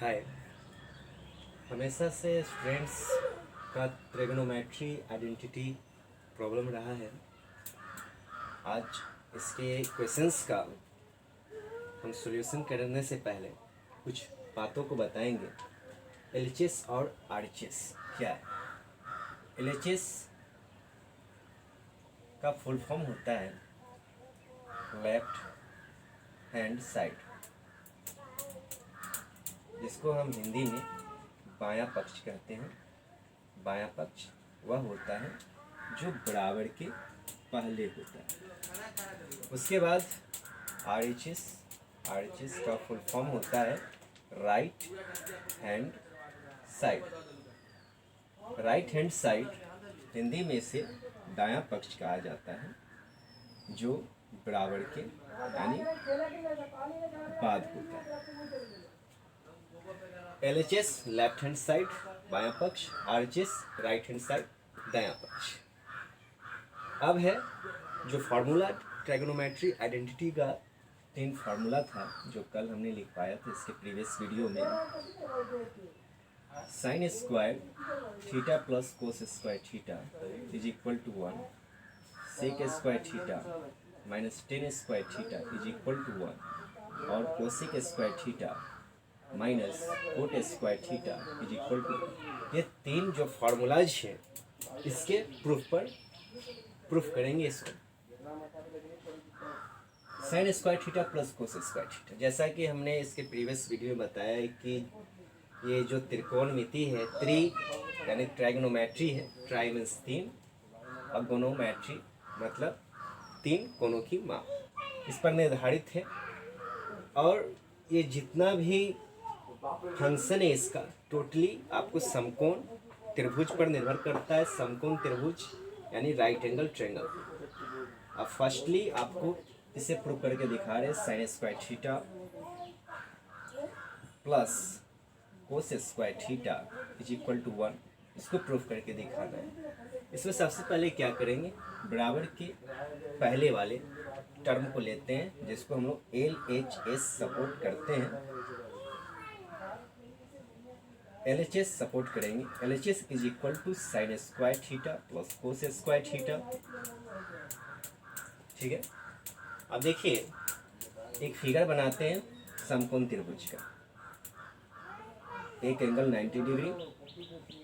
हाय। हमेशा से स्टूडेंट्स का ट्रिग्नोमेट्री आइडेंटिटी प्रॉब्लम रहा है। आज इसके क्वेश्चंस का हम सॉल्यूशन करने से पहले कुछ बातों को बताएंगे। एलएचएस और आरएचएस क्या है? एलएचएस का फुल फॉर्म होता है लेफ्ट हैंड साइड, जिसको हम हिंदी में बायां पक्ष कहते हैं। बायां पक्ष वह होता है जो बराबर के पहले होता है। उसके बाद आरएचएस का फुल फॉर्म होता है right hand side. Right hand side Hindi में इसे दायां पक्ष कहा जाता है, जो बराबर के यानी बाद होता है। एलएचएस लेफ्ट हैंड साइड बायां पक्ष, आरएचएस राइट हैंड साइड दायां पक्ष। अब है जो फार्मूला ट्रिग्नोमेट्री आइडेंटिटी का 3 फार्मूला था जो कल हमने लिख पाया था इसके प्रीवियस वीडियो में। Sine square theta plus cos square theta is equal to 1, sec square theta minus tan square theta is equal to 1 और cosec square theta minus cot square theta is equal to. ये 3 जो formulas हैं इसके proof करेंगे इसको। Sine square theta plus cos square theta, जैसा कि हमने इसके प्रीवियस वीडियो में बताया है कि ये जो त्रिकोणमिति है, यानी ट्राइगोनोमेट्री है। ट्राई मीन्स 3 और गोनोमेट्री मतलब 3 कोनों की माप इस पर निर्धारित है। और ये जितना भी फंक्शन है इसका टोटली आपको समकोण त्रिभुज पर निर्भर करता है। समकोण त्रिभुज यानी राइट एंगल ट्रायंगल। अब फर्स्टली आपको इसे प्रूव करके दिखा रहे हैं। Sine square theta plus cos square theta is equal to 1, इसको प्रूव करके दिखाना है। इसमें सबसे पहले क्या करेंगे, बराबर के पहले वाले टर्म को लेते हैं जिसको हम लोग LHS सपोर्ट करते हैं। LHS सपोर्ट करेंगे। LHS is equal to sine square theta plus cos square theta. ठीक है। अब देखिए एक फिगर बनाते हैं समकोण त्रिभुज का। एक एंगल 90 डिग्री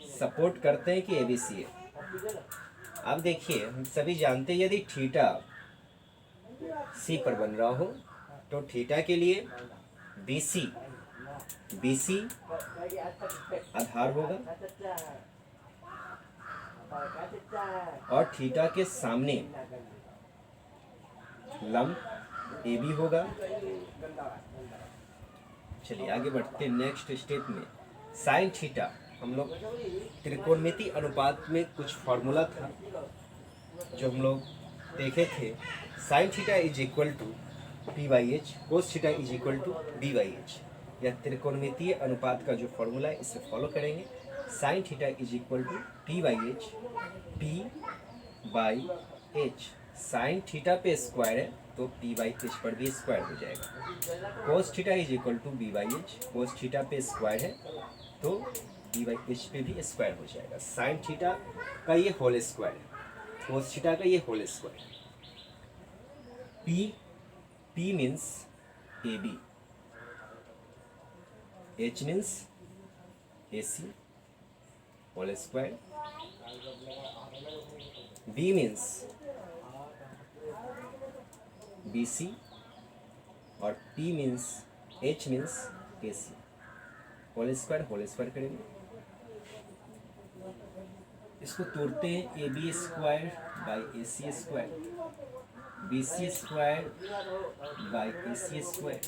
सपोर्ट करते हैं कि ABC है। अब देखिए हम सभी जानते हैं यदि थीटा C पर बन रहा हो तो थीटा के लिए BC आधार होगा और थीटा के सामने लंब AB होगा। चलिए आगे बढ़ते हैं नेक्स्ट स्टेप में। साइन थीटा, हम लोग त्रिकोणमिति अनुपात में कुछ फार्मूला था जो हम लोग देखे थे। Sine theta is equal to P/H, cos theta is equal to B/H। यह त्रिकोणमितीय अनुपात का जो फॉर्मूला है इसे फॉलो करेंगे। Sine theta is equal to P/H, P/H। Sine theta पे स्क्वायर है तो P/H पर भी स्क्वायर हो जाएगा। Cos theta is equal to B/H, cos theta पे स्क्वायर है तो B/H पे भी स्क्वायर हो जाएगा। साइन थीटा का ये होल स्क्वायर है, कोस थीटा का ये whole square. P means AB, H means AC whole square, B means BC और P means H means AC whole square करेंगे। इसको तोड़ते हैं AB square by AC square, BC square by AC square.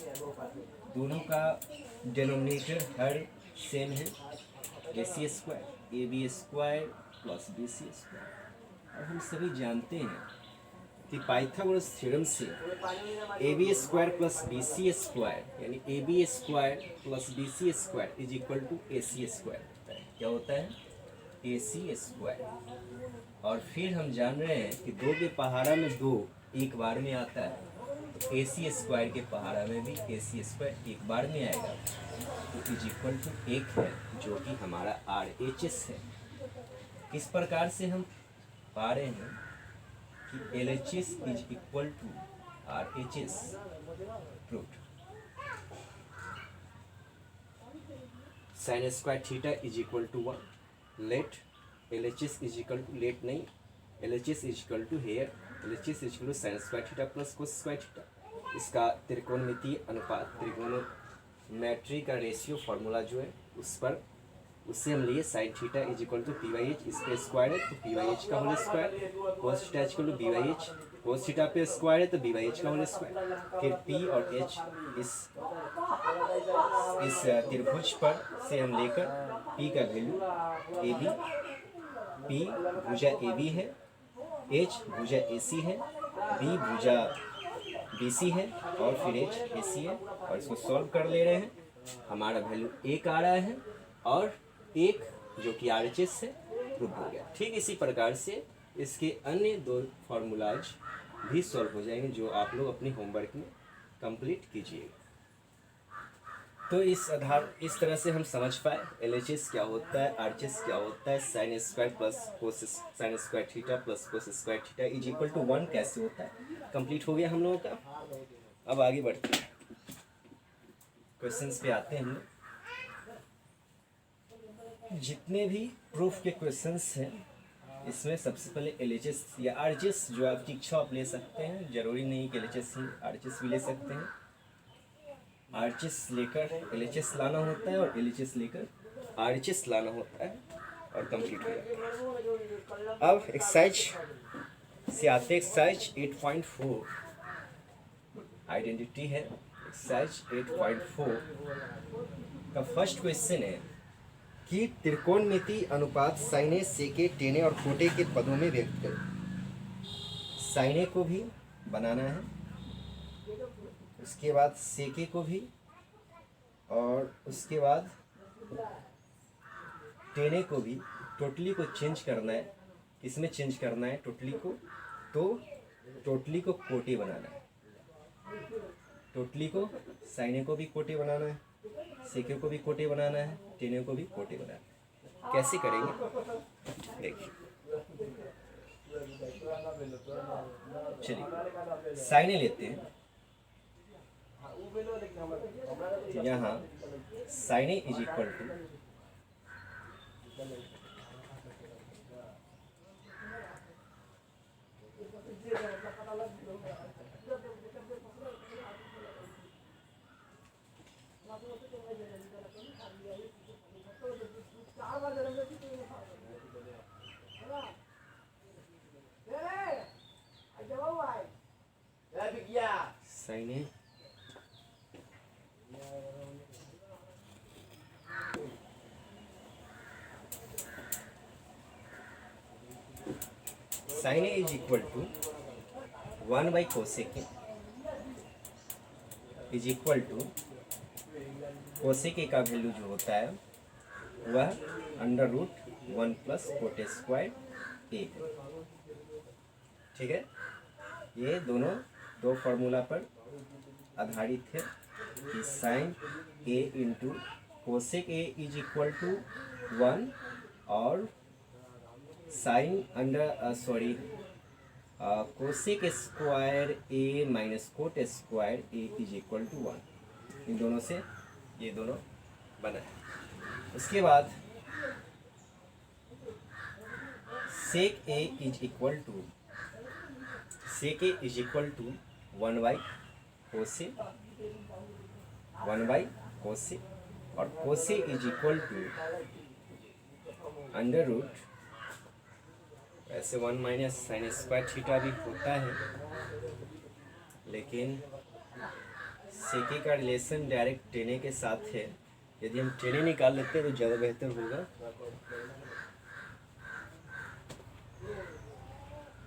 दोनों का denominator हर same है, AC square, AB square plus BC square. और हम सभी जानते हैं कि पाइथागोरस थ्योरम से AB square plus BC square यानी AB square plus BC square is equal to AC square होता है। क्या होता है? AC square. और फिर हम जान रहे हैं कि 2 के पहाड़ा में 2 एक बार में आता है, तो ए सी स्क्वायर के पहाड़ा में भी ए सी स्क्वायर एक बार में आएगा, तो इज इक्वल टू एक है, जो कि हमारा आर एच एस है। इस प्रकार से हम पा रहे हैं कि L H S is equal to R H S proved. Sine square theta is equal to 1, let L H S is equal to, let नहीं, L H S is equal to here L H S is equal to sine square theta plus cos square theta. इसका त्रिकोणमितीय अनुपात, त्रिकोणोमेट्री का ratio formula जो है उससे हम लिए sine theta is equal to P by H, इस पे स्क्वायर है तो पी वाई एच का whole square, cos theta is equal to B by H, cos theta पे स्क्वायर है तो बी वाई एच का होल स्क्वायर। फिर पी और एच इस त्रिभुज पर से हम लेकर पी का वैल्यू ए बी, पी भुजा ए बी है, एच भुजा ए सी है, बी भुजा बी सी है और फिर एच ए सी है, और इसको सॉल्व कर ले रहे हैं। हमारा वैल्यू एक आ रहा है और एक जो कि आर एच एस से प्रूव हो गया। ठीक इसी प्रकार से इसके अन्य दो फार्मूलाज भी सॉल्व हो जाएंगे, जो आप लोग अपनी होमवर्क में कंप्लीट कीजिएगा। तो इस तरह से हम समझ पाए एल एच एस क्या होता है, आर एच एस क्या होता है, sine square plus cos sine square theta plus cos square theta is equal to 1 कैसे होता है। कंप्लीट हो गया हम लोगों का। अब आगे बढ़ते हैं, क्वेश्चंस पे आते हैं हम लोग। जितने भी प्रूफ के क्वेश्चंस हैं इसमें सबसे पहले एल एच एस या आर एच एस जो आपकी इच्छा आप ले सकते हैं, जरूरी नहीं कि L H S he are H S भी ले सकते हैं। आर एच एस लेकर एल एच एस लाना होता है और एल एच एस लेकर आर एच एस लाना होता है और कंप्लीट हो जाता है। अब एक्सरसाइज से आते हैं, एक्सरसाइज 8.4 आइडेंटिटी है। एक्सरसाइज 8.4 का फर्स्ट क्वेश्चन है कि त्रिकोणमिति अनुपात साइने, सेके, टेने और कोटे के पदों में व्यक्त करें। साइने को भी बनाना है, उसके बाद सेके को भी, और उसके बाद टेने को भी। टोटली को चेंज करना है, किसमें चेंज करना है टोटली को, तो टोटली को कोटे बनाना है। टोटली को साइने को भी कोटे बनाना है, सेके को भी कोटे बनाना है, टेने को भी कोटे बनाना है। कैसे करेंगे देखिए। चलिए साइने लेते हैं। यहाँ sine is equal to sine sine is equal to 1 by cosec is equal to cosec का वैल्यू जो होता है वह under root 1 plus cot square A है। ठीक है, ये दोनों दो फार्मूला पर आधारित है कि sine A into cosec A is equal to 1 और sine under cosec square A minus cot square A is equal to 1। इन दोनों से ये दोनों बना है। उसके बाद sec A is equal to, sec A is equal to 1 by cos, 1 by cos, और cos is equal to under root, ऐसे 1 माइनस साइन स्क्वायर थीटा भी होता है, लेकिन सेके का रिलेशन डायरेक्ट टेने के साथ है। यदि हम टेने निकाल लेते हैं तो ज़्यादा बेहतर होगा।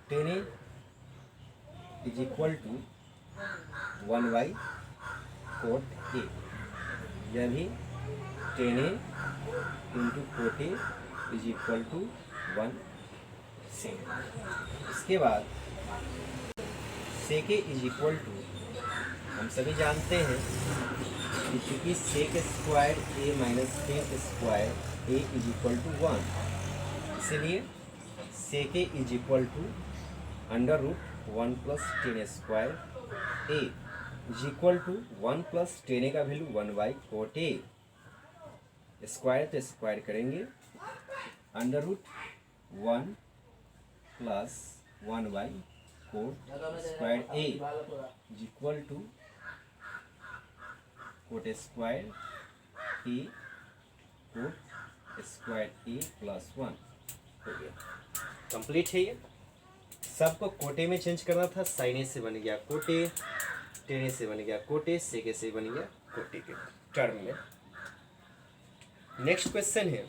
Tan is equal to 1 by cot A, यह भी tan into cot A is equal to 1 से। इसके बाद सेके इज इक्वल टू हम सभी जानते हैं कि चूँकि sec square A minus tan square A is equal to 1, इसीलिए sec A is equal to under root 1 plus tan square A is equal to 1 plus tan A का value 1 by cot A, square तो square करेंगे, under root 1 plus 1 by cot square A is equal to cot square A cot square A plus 1 हो गया। Complete है ये। सबको कोटे में चेंज करना था, साइन ए से बन गया कोटे, टेन ए से बन गया कोटे, सेक ए से बन गया कोटे के टर्म में। नेक्स्ट क्वेश्चन है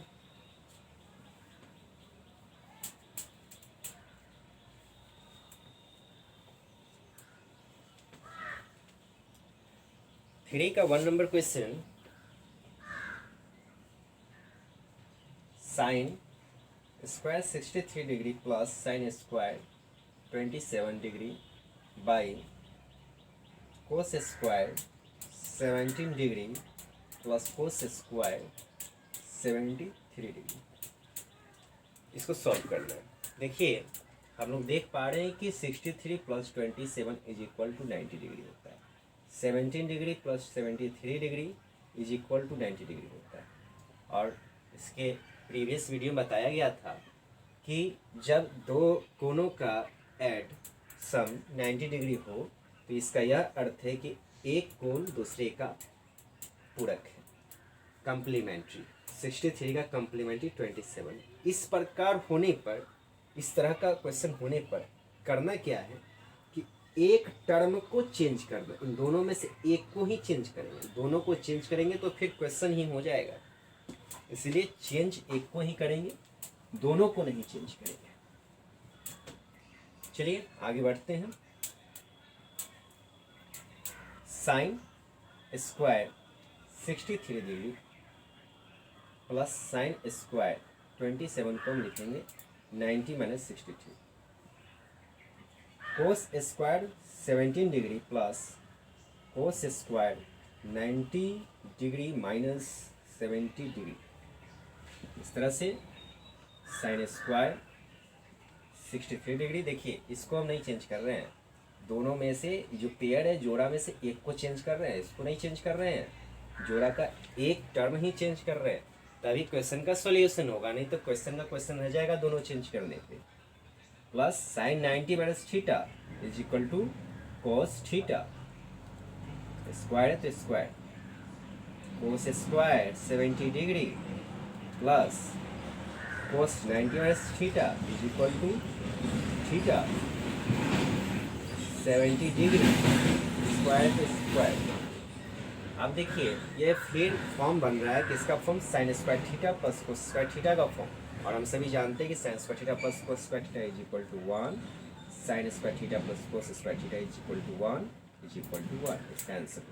थ्री का 1 number question, sine square 63 degree plus sine square 27 degree by cos square 17 degree plus cos square 73 degree. इसको सॉल्व करना है। देखिए हम लोग देख पा रहे हैं कि 63 plus 27 is equal to 90 degree होता है, 17 degree plus 73 degree is equal to 90 degree होता है। और इसके प्रीवियस वीडियो में बताया गया था कि जब दो कोनों का ऐड सम 90 डिग्री हो तो इसका यह अर्थ है कि एक कोण दूसरे का पूरक है, कम्प्लीमेंट्री। 63 का कम्प्लीमेंट्री 27। इस प्रकार होने पर, इस तरह का क्वेश्चन होने पर करना क्या है कि एक टर्म को चेंज करना, इन दोनों में से एक को ही चेंज करेंगे। दोनों को चेंज करेंगे तो फिर क्वेश्चन ही हो जाएगा, इसलिए चेंज एक को ही करेंगे, दोनों को नहीं चेंज करेंगे। चलिए आगे बढ़ते हैं। Sine square 63 degree plus sine square 27 को हम लिखेंगे 90 minus 63, cos square 17 degree plus cos square 90 degree minus 70 degree. इस तरह से साइन स्क्वायर 63 डिग्री, देखिए इसको हम नहीं चेंज कर रहे हैं, दोनों में से जो पेयर है जोड़ा में से एक को चेंज कर रहे हैं, इसको नहीं चेंज कर रहे हैं, जोड़ा का एक टर्म ही चेंज कर रहे हैं, तभी क्वेश्चन का सॉल्यूशन होगा, नहीं तो क्वेश्चन का क्वेश्चन रह जाएगा दोनों चेंज करने पे। Plus sine 90 minus theta is equal to cos theta, square है तो square, cos square 70 degree plus cos 90 minus theta is equal to theta 70 degree, square to square. अब देखिए ये फिर फॉर्म बन रहा है किसका form, sine square theta plus cos square theta का फॉर्म। और हम सभी जानते हैं कि sine square theta plus cos square theta is equal to 1, sine square theta plus cos square theta is equal to 1 is equal to 1। इसका answer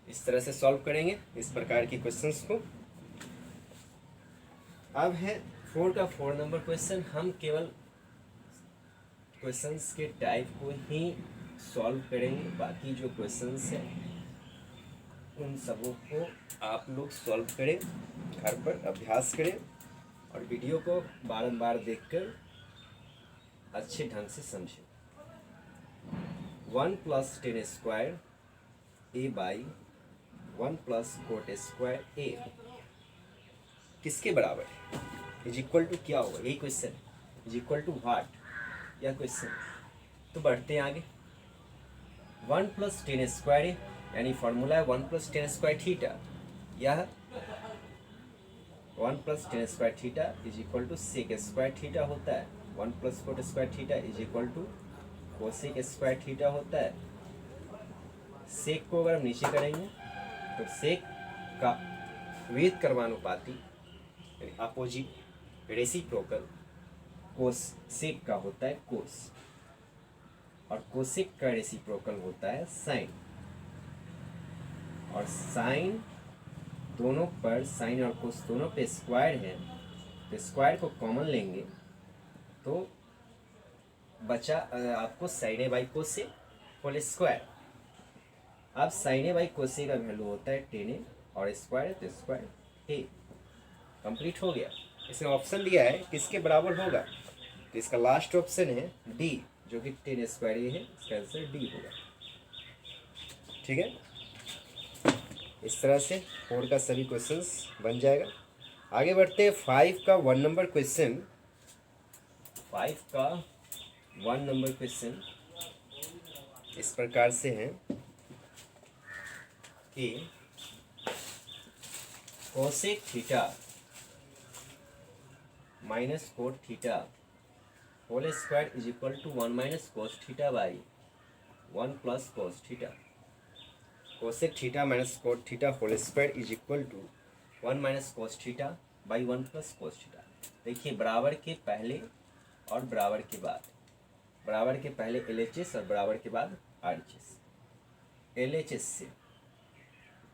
इस तरह से सॉल्व करेंगे इस प्रकार के क्वेश्चंस को। अब है 4 का 4 नंबर क्वेश्चन। हम केवल क्वेश्चंस के टाइप को ही सॉल्व करेंगे, बाकी जो क्वेश्चंस हैं उन सबों को आप लोग सॉल्व करें, घर पर अभ्यास करें और वीडियो को बारंबार देखकर अच्छे ढंग से समझें। 1 plus tan square A by 1 plus cot square A किसके बराबर है, इज इक्वल टू क्या होगा, यही question, is equal to what, यह क्वेश्चन। तो बढ़ते हैं आगे। 1 प्लस टेन स्क्वायर ए यानी फॉर्मूला है 1 प्लस टेन स्क्वायर थीटा, यह 1 plus tan square theta is equal to sec square theta होता है, 1 plus cot square theta is equal to cosec square theta होता है। सेक को अगर हम नीचे करेंगे तो सेक का विपरीत क्रमानुपाती अपोजिट रेसिप्रोकल कोस सेक का होता है कोस, और कोसेक का रेसिप्रोकल होता है साइन। और साइन दोनों पर, साइन और कोस दोनों पे स्क्वायर है, तो स्क्वायर को कॉमन लेंगे तो बचा आपको sine A by cosec whole square. अब sine A by cos A का वैल्यू होता है टेन ए और स्क्वायर तो स्क्वायर ए। कंप्लीट हो गया। इसमें ऑप्शन दिया है किसके बराबर होगा, तो इसका लास्ट ऑप्शन है डी, जो कि टेन स्क्वायर ए है, इसका आंसर डी होगा। ठीक है, इस तरह से 4 का सभी क्वेश्चंस बन जाएगा। आगे बढ़ते हैं 5 का 1 नंबर क्वेश्चन। 5 का 1 नंबर क्वेश्चन इस प्रकार से है कि cosec theta minus cot theta whole square is equal to 1 minus cos theta by 1 plus cos theta. Cosec theta minus cot theta whole square is equal to 1 minus cos theta by 1 plus cos theta. देखिए, बराबर के पहले और बराबर के बाद, बराबर के पहले LHS और बराबर के बाद RHS। LHS से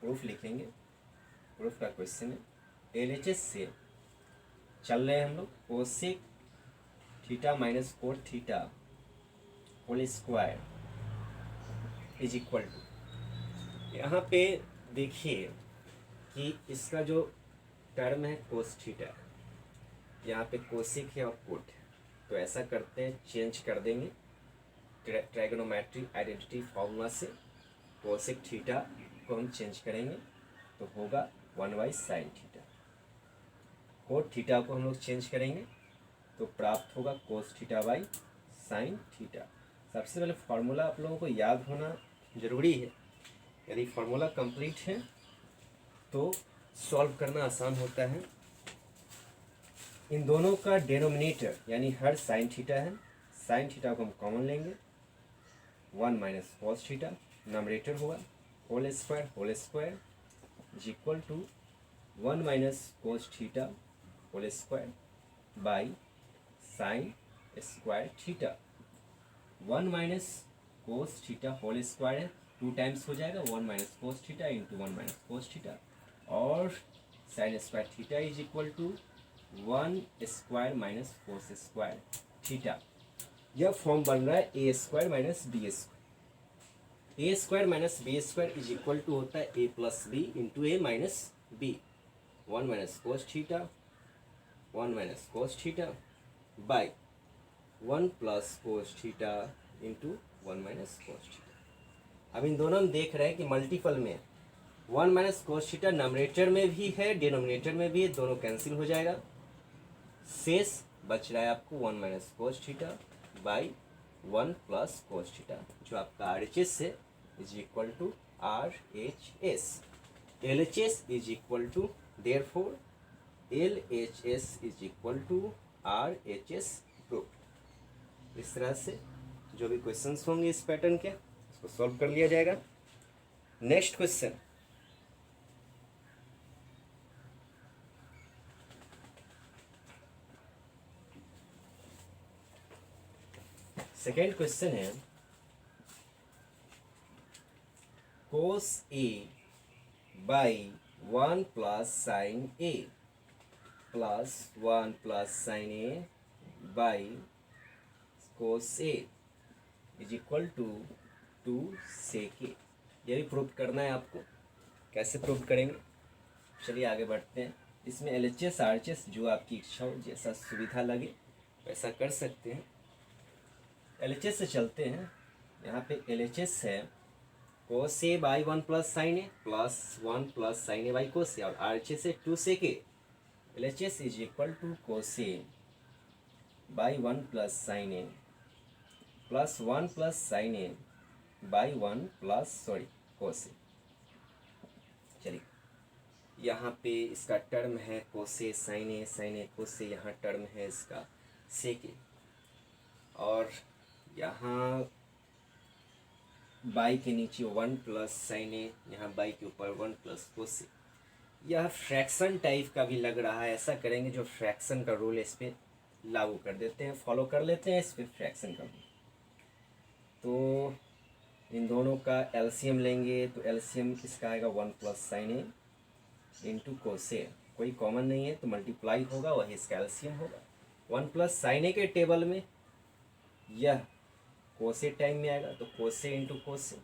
प्रूफ लिखेंगे, प्रूफ का क्वेश्चन है। LHS से चल रहे हैं हम लोग, cosec theta minus cot theta whole square is equal to, यहाँ पे देखिए कि इसका जो टर्म है कोस थीटा, यहाँ पे कोसेक है और कोट है, तो ऐसा करते हैं, चेंज कर देंगे ट्राइगोनोमेट्रिक आइडेंटिटी फॉर्मूला से। कोसेक थीटा को हम चेंज करेंगे तो होगा 1 by sine theta. Cot theta को हम लोग चेंज करेंगे तो प्राप्त होगा कोस थीटा बाई साइन थीटा। सबसे पहले फार्मूला आप लोगों को याद होना जरूरी है। यदि फार्मूला कंप्लीट है तो सॉल्व करना आसान होता है। इन दोनों का डेनोमिनेटर यानी हर साइन थीटा है, साइन थीटा को हम कॉमन लेंगे, 1 माइनस कॉस थीटा, नमरेटर होगा whole square is equal to 1 minus cos theta whole square by sine square theta. 1 minus cos theta whole square है, 2 टाइम्स हो जाएगा, 1 minus cos theta into 1 minus cos theta, और sine square theta is equal to 1 square minus cos square theta. यह form बन रहा है A square minus B square. A square minus B square is equal to होता है A plus B into A minus B. 1 minus cos theta 1 minus cos theta by 1 plus cos theta into 1 minus cos theta. अब इन दोनों में देख रहे हैं कि मल्टीपल में 1 माइनस कोस थीटा नमरेटर में भी है, डिनोमिनेटर में भी है, दोनों कैंसिल हो जाएगा। शेष बच रहा है आपको 1 minus cos theta by 1 plus cos theta, जो आपका RHS है, is equal to RHS। LHS is equal to, therefore LHS is equal to RHS proof. इस तरह से जो भी क्वेश्चंस होंगे इस पैटर्न के, उसको सॉल्व कर लिया जाएगा। नेक्स्ट क्वेश्चन, सेकेंड क्वेश्चन है cos A by 1 plus sine A plus 1 plus sine A by cos A is equal to 2 sec A. ये भी प्रूव करना है आपको। कैसे प्रूव करेंगे, चलिए आगे बढ़ते हैं। इसमें LHS RHS जो आपकी इच्छा हो, जैसा सुविधा लगे वैसा कर सकते हैं। LHS से चलते हैं। यहाँ पे LHS है cos A by 1 plus sine A plus 1 plus sine A by cos A, और RHS है 2 sec A. LHS is equal to cos A by 1 plus sine A plus 1 plus sine A by 1 plus cos A. चलिए, यहाँ पे इसका term है cos A sine ए कोस ए, यहाँ term है इसका सेक ए, और यहाँ बाई के नीचे 1 प्लस साइन ए, यहाँ बाई के ऊपर 1 प्लस कोस ए। यह फ्रैक्शन टाइप का भी लग रहा है। ऐसा करेंगे जो फ्रैक्शन का रूल इस पर लागू कर देते हैं, फॉलो कर लेते हैं इस पर फ्रैक्शन का। तो इन दोनों का LCM लेंगे तो LCM इसका आएगा 1 plus sine A into cos ए। कोई कॉमन नहीं है तो मल्टीप्लाई होगा, वही इसका LCM होगा। 1 प्लस साइन ए के टेबल में यह कोसे टाइम में आएगा तो कोसे इंटू कोसे,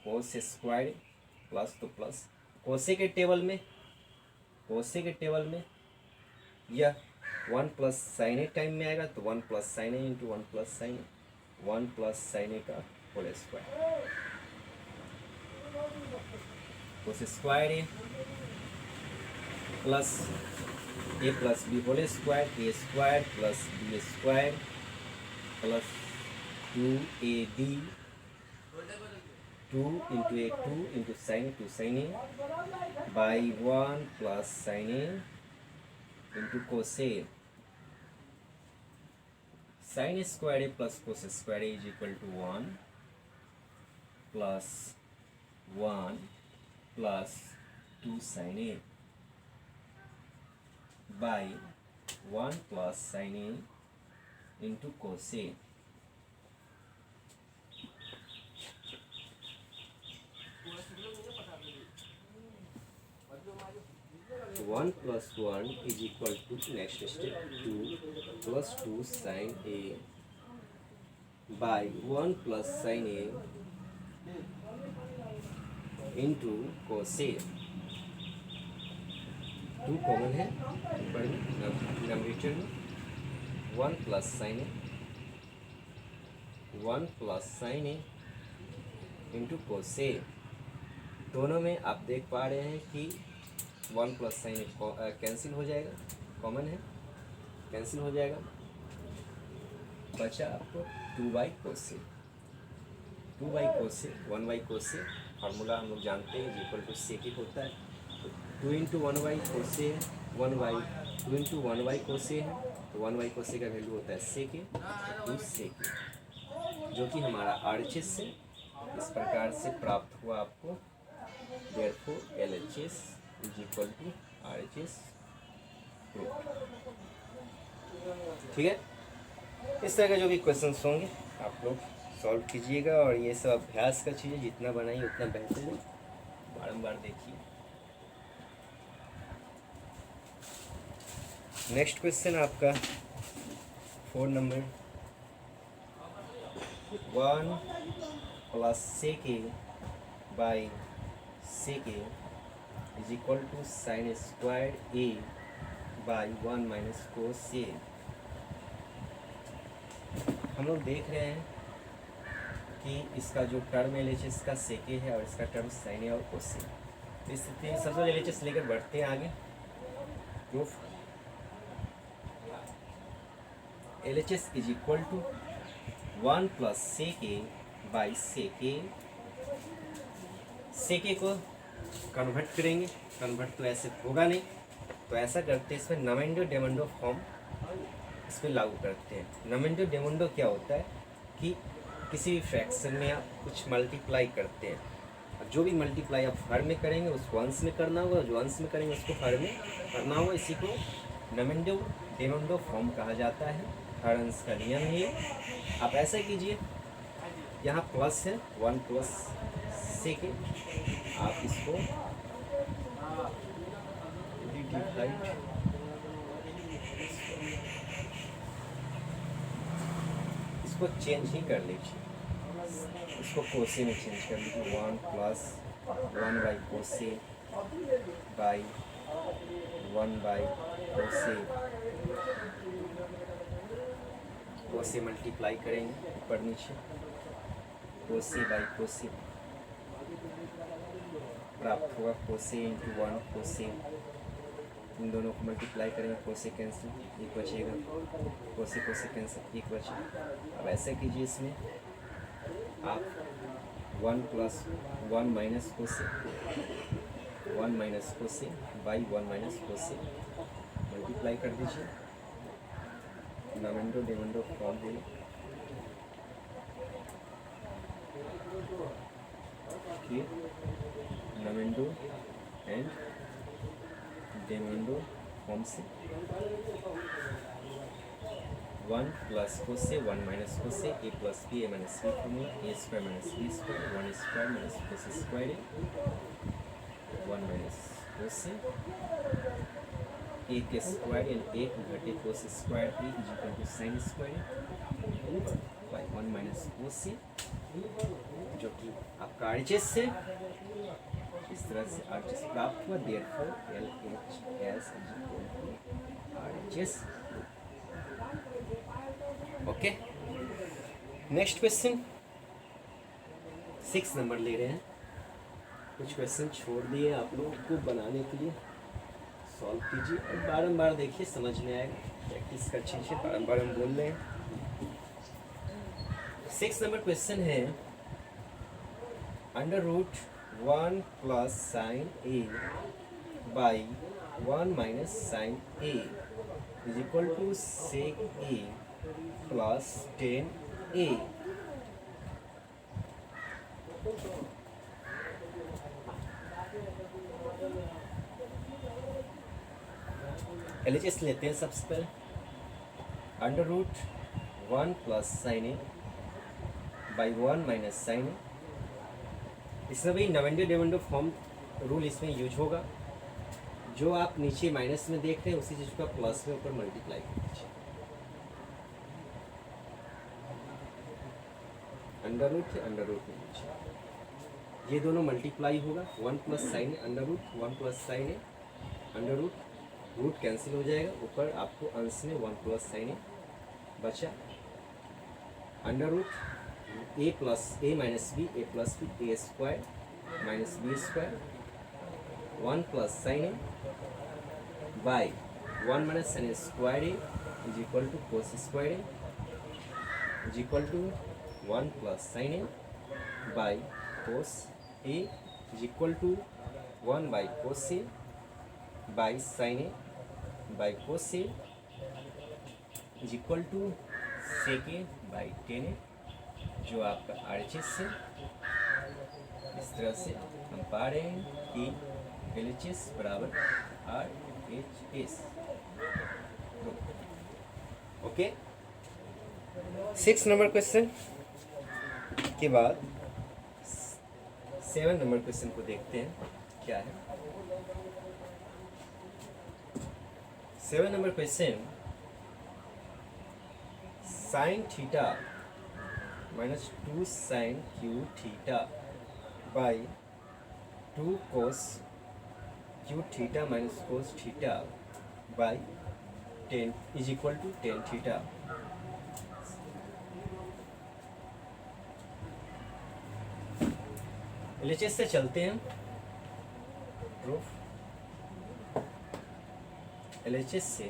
कोस स्क्वायर प्लस तो प्लस, कोसे के टेबल में यह 1 प्लस साइन ए टाइम में आएगा तो 1 plus sine A into 1 plus sine A, 1 plus sine A का whole square, cos square A plus A plus B whole square, A square plus B square plus 2ab, 2 into A 2 into sine 2 sine A by 1 plus sine A into cos, sine square A plus cos square A is equal to 1 plus 1 plus 2 sine A by 1 plus sine A into cosec. One plus one is equal to next step 2 plus 2 sine A by 1 plus sine A into cosec. 2 common है ऊपर में numerator में, 1 plus sine A, 1 plus sine A into cosec. दोनों में आप देख पा रहे हैं कि 1 प्लस साइन ए कैंसिल हो जाएगा, कॉमन है कैंसिल हो जाएगा, बचा आपको 2 बाई कोसे, 2 बाई कोसे 1 बाई कोसे। फार्मूला हम लोग जानते हैं इक्वल टू सेक होता है, तो 2 इंटू 1 बाई कोसे है, 1 बाई 2 इंटू 1 बाई कोसे है, तो 1 बाई कोसे का वैल्यू होता है सेक, 2 सेक, जो कि हमारा आरएचएस से इस प्रकार से प्राप्त हुआ आपको। therefore LHS is equal to RHS proof. ठीक है, इस तरह के जो भी क्वेश्चंस होंगे आप लोग सॉल्व कीजिएगा, और ये सब अभ्यास का चीज़ है, जितना बनाइए उतना बेहतर है, बारंबार देखिए। नेक्स्ट क्वेश्चन आपका 4 number, 1 plus sec A by sec A is equal to sine square A by 1 minus cos A. हम लोग देख रहे हैं कि इसका जो टर्म LHS का सेक ए है और इसका टर्म साइन ए और कोस ए। इस स्थिति में सबसे LHS लेकर बढ़ते हैं आगे। Proof LHS is equal to 1 plus sec A by sec A. Sec A को कन्वर्ट करेंगे, कन्वर्ट तो ऐसे होगा नहीं, तो ऐसा करते हैं इसमें नमेंडो डेमंडो फॉर्म इस पर लागू करते हैं। नमेंडो डेमंडो क्या होता है कि किसी भी फ्रैक्शन में आप कुछ मल्टीप्लाई करते हैं, और जो भी मल्टीप्लाई आप हर में करेंगे उसको अंश में करना होगा, जो अंश में करेंगे उसको हर में करना होगा। इसी को नमेंडो डेमंडो फॉर्म कहा जाता है, हर अंश का नियम है ये। आप ऐसा कीजिए, यहाँ प्लस है 1 प्लस सेक ए, आप इसको इसको चेंज ही कर लीजिए, इसको कोसे में चेंज कर लीजिए। 1 प्लस 1 बाई कोसे बाई 1 बाई कोसे, कोसे मल्टीप्लाई करेंगे ऊपर नीचे, कोसे बाई कोसे प्राप्त होगा, कोसे इंटू 1 कोसे, इन दोनों को मल्टीप्लाई करेंगे, कोसे कैंसिल, एक बचेगा, कोसे कोसे कैंसिल, एक बचेगा। अब ऐसा कीजिए, इसमें आप 1 प्लस 1 माइनस कोसे, 1 माइनस कोसे बाई 1 माइनस कोसे मल्टीप्लाई कर दीजिए, नमेंडो डेमंडो फॉर्म हो। नमेंडो एंड डेमंडो फॉर्म से 1 प्लस कोसे 1 minus cos A plus B A minus B formula, A square minus B square, 1 square minus cos square A, 1 minus cos A के square and 1 घटे cos square A is equal to sine square A, one minus O C, जो कि आपका RHS से इस तरह से RHS प्राप्त हुआ। Therefore LHS RHS। Okay, next question 6 number ले रहे हैं। कुछ क्वेश्चन छोड़ दिए आप लोगों को बनाने के लिए, सॉल्व कीजिए और बारंबार देखिए, समझ में आएगा। प्रैक्टिस कर लीजिए, बारंबार हम बोल रहे हैं। 6 नंबर क्वेश्चन है √1 plus sine A by 1 minus sine A is equal to sec A plus 10a। LHS लेते हैं सबसे पहले। √1 plus sine A by 1 minus sine A, इसमें भी नवेंडो डेवेंडो फॉर्म रूल इसमें यूज होगा। जो आप नीचे माइनस में देख रहे हैं उसी चीज़ को प्लस में ऊपर मल्टीप्लाई कर दीजिए। अंडर रूट है, अंडर रूट में नीचे ये दोनों मल्टीप्लाई होगा। 1 plus sine A under root, 1 plus sine A under root, root cancel हो जाएगा। ऊपर आपको अंश में 1 प्लस साइन ए बचा। Under root A plus A minus B, A plus B, A square minus B square, 1 plus sine A by 1 minus sine square A is equal to cos square A is equal to 1 plus sine A by cos A is equal to 1 by cos A by sine A by cos A is equal to sec A by 10a, जो आपका RHS है। इस तरह से हम पा रहे हैं कि LHS बराबर RHS। ओके, 6 नंबर क्वेश्चन के बाद 7 नंबर क्वेश्चन को देखते हैं क्या है। 7 number question, sine theta minus 2 sine cube theta by 2 cos cube theta minus cos theta by 10 is equal to 10 theta. LHS से चलते हैं। प्रूफ LHS से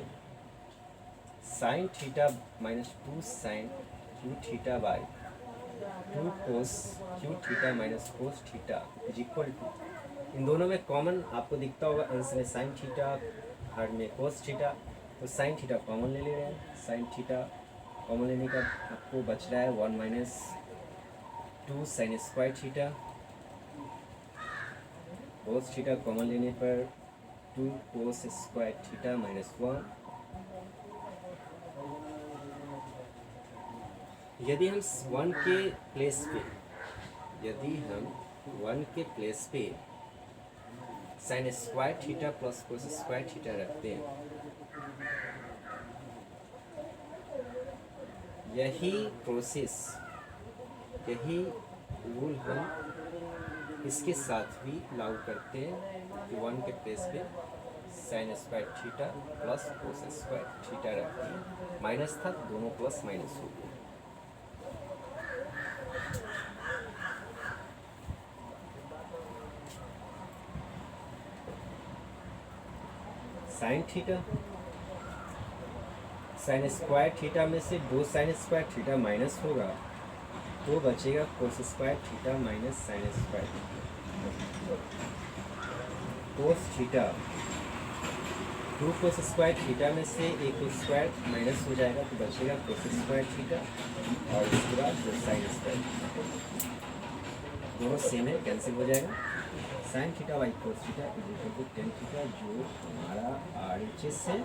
sine theta minus 2 sine cube theta by 2 cos cube theta minus cos theta is equal to, इन दोनों में common आपको दिखता होगा अंश में साइन थीटा, हर में कोस थीटा, तो साइन थीटा कॉमन ले रहे हैं। साइन थीटा कॉमन लेने का आपको बच रहा है 1 minus 2 sine square theta, cos theta common लेने पर 2 कोस स्क्वायर थीटा माइनस 1। यदि हम 1 के प्लेस पे sign square theta plus cos square theta रखते हैं, यही प्रोसेस, यही रूल हम इसके साथ भी लागू करते हैं कि 1 के प्लेस पे sign square theta plus cos square theta रखते हैं। माइनस था, दोनों प्लस माइनस हो गए। Sine theta, sign square theta में से 2 साइन स्क्वायर थीटा माइनस होगा तो बचेगा कोस square theta minus sine square theta. Cos theta 2 कोस स्क्वायर थीटा में से 1 स्क्वायर माइनस हो जाएगा तो बचेगा कोस स्क्वायर थीटा और इसके बाद 2 साइन स्क्वायर, दोनों सेम है, कैंसिल हो जाएगा। Sine theta by cos theta is equal to 10 theta, जो हमारा RHS है।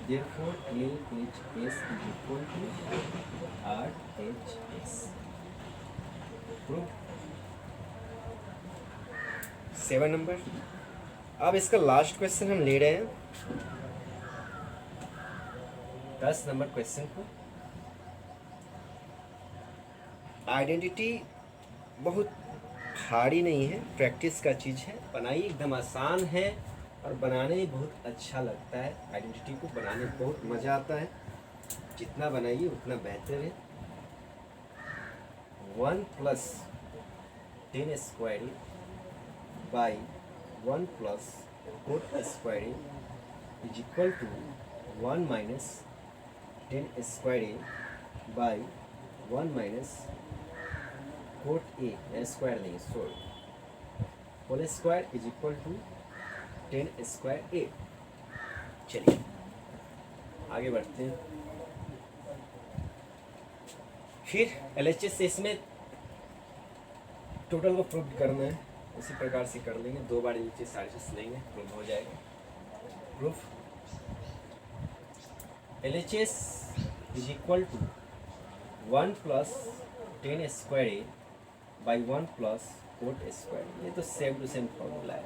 Therefore LHS is equal to RHS। 7 number. अब इसका लास्ट क्वेश्चन हम ले रहे हैं 10 नंबर क्वेश्चन को। आइडेंटिटी बहुत भारी नहीं है, प्रैक्टिस का चीज़ है। बनाई एकदम आसान है और बनाने में बहुत अच्छा लगता है। आइडेंटिटी को बनाने में बहुत मज़ा आता है, जितना बनाइए उतना बेहतर है। 1 + 10 square by 1 + 4 square is equal to 1 - 10 square by 1 - 4a square नहीं, sorry, whole square is equal to 10 square a। चलिए आगे बढ़ते हैं। फिर LHS से इसमें टोटल को प्रूव करना है, उसी प्रकार से कर लेंगे। 2 बार LHS RHS लेंगे, प्रूव हो जाएगा। Proof LHS is equal to 1 + 10 square by 1 + 4 square. ये तो सेम टू सेम फॉर्मूला है।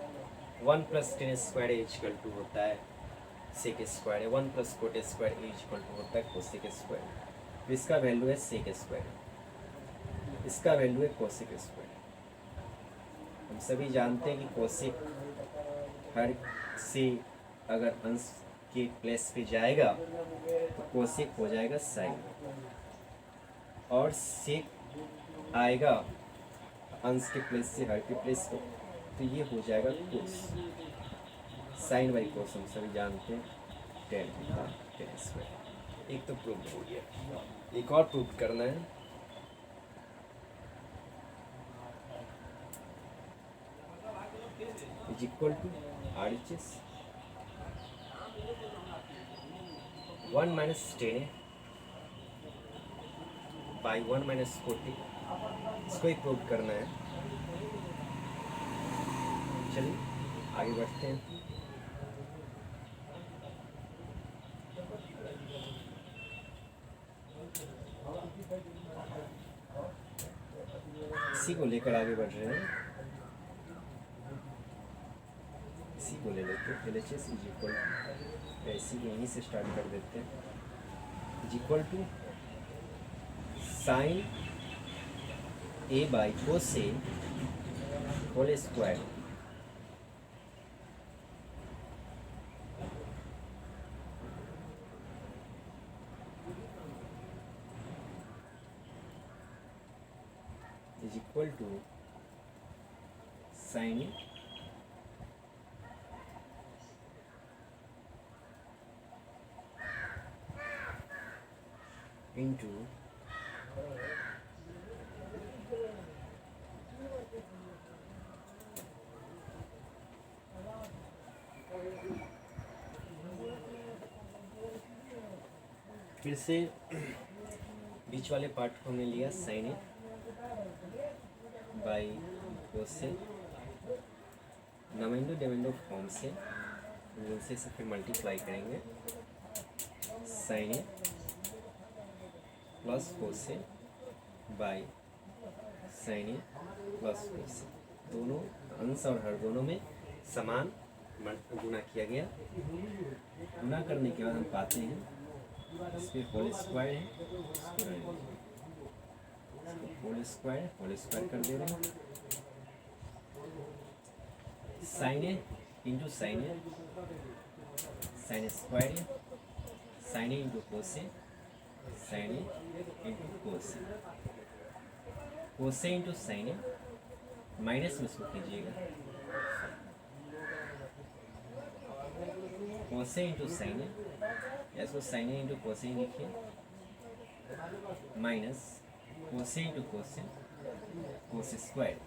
1 + 10 स्क्वायर इज इक्वल टू होता है sec square, 1 + 4 square is equal to होता है कोसेक स्क्वायर। तो इसका वैल्यू है सेक स्क्वायर, इसका वैल्यू है कोसेक स्क्वायर। हम सभी जानते हैं कि कोसेक हर से अगर अंश के प्लेस पे जाएगा तो कोसेक हो जाएगा साइन, और सेक आएगा अंश के प्लेस से हर के प्लेस को, तो ये हो जाएगा कोस। साइन बाई कोस हम सभी जानते हैं 10 स्क्वायर। एक तो प्रूव हो गया, एक और प्रूव करना है। Is equal to RHS 1 - 10 by 1 - 40, इसको ही प्रूव करना है। चलिए आगे बढ़ते हैं। इसी को लेकर आगे बढ़ रहे हैं, इसी को ले लेते हैं। LHS इज इक्वल टू, इसी को यहीं से स्टार्ट कर देते हैं। Is equal to sine A by cosec whole square is equal to sine into फिर से बीच वाले पार्ट को हमने लिया साइन ए बाई कोसेक, नमेंडो डेमेंडो फॉर्म से उनसे से फिर मल्टीप्लाई करेंगे। Sine A plus cosec by sine A plus cosec, दोनों अंश और हर दोनों में समान गुना किया गया। गुना करने के बाद हम पाते हैं इस पर होल स्क्वायर है, होल स्क्वायर कर दे रहे हैं। Sign A into sine A, sine square, sign A into cos, sine A into कोसे, कोसे इंटू साइन ए, माइनस में इसको कीजिएगा, कोसे इंटू साइन ए, या इसको साइन ए इंटू कोसे ही लिखिए, माइनस कोसे इंटू कोसे, कोसे स्क्वायर।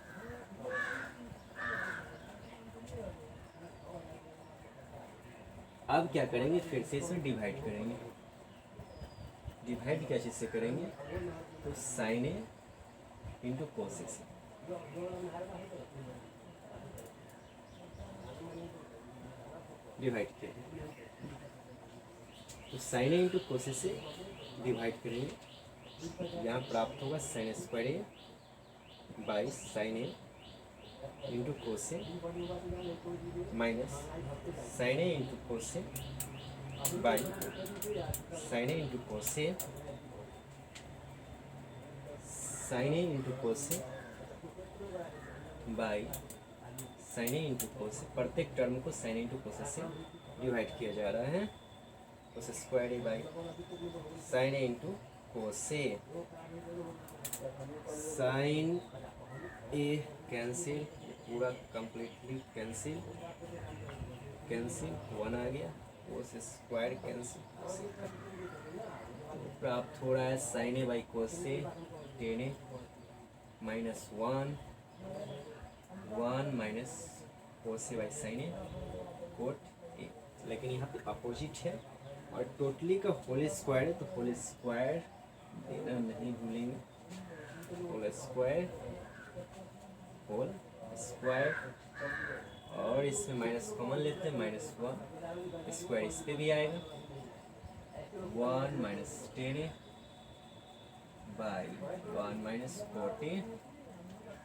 अब क्या करेंगे, फिर से इसमें डिवाइड करेंगे। डिवाइड क्या चीज़ से करेंगे, तो साइन ए इंटू कोसे से। डिवाइड किया, तो साइन ए इंटू कोसे से डिवाइड करेंगे। यहाँ प्राप्त होगा sine square A by sine A into cos minus sine A into cos by sine A into cos sine A into cos A by sine A into cos A. प्रत्येक term को sign A into cos ए से divide किया जा रहा है। Cos square A by sine A into cos A. Sine A cancel, पूरा completely cancel, cancel 1 आ गया। कोस स्क्वायर कैंसिल, प्राप्त हो रहा है sine A by cos A tan A minus 1 minus cos A by sine A cot A. लेकिन यहाँ पे अपोजिट है और टोटली का होल स्क्वायर है, तो होल स्क्वायर देना नहीं भूलेंगे। होल स्क्वायर, होल स्क्वायर, और इसमें माइनस कॉमन लेते हैं, -1 स्क्वायर इस पे भी आएगा। 1 माइनस 10 बाई 1 माइनस 40,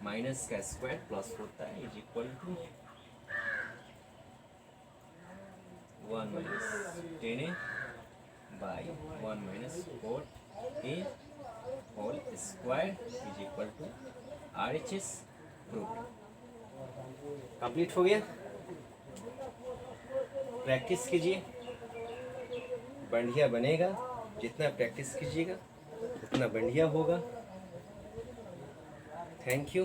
माइनस का स्क्वायर प्लस होता है is equal to 1 minus 10 by 1 minus 4 whole square is equal to RHS proof. Complete हो गया। प्रैक्टिस कीजिए, बढ़िया बनेगा। जितना प्रैक्टिस कीजिएगा उतना बढ़िया होगा। Thank you.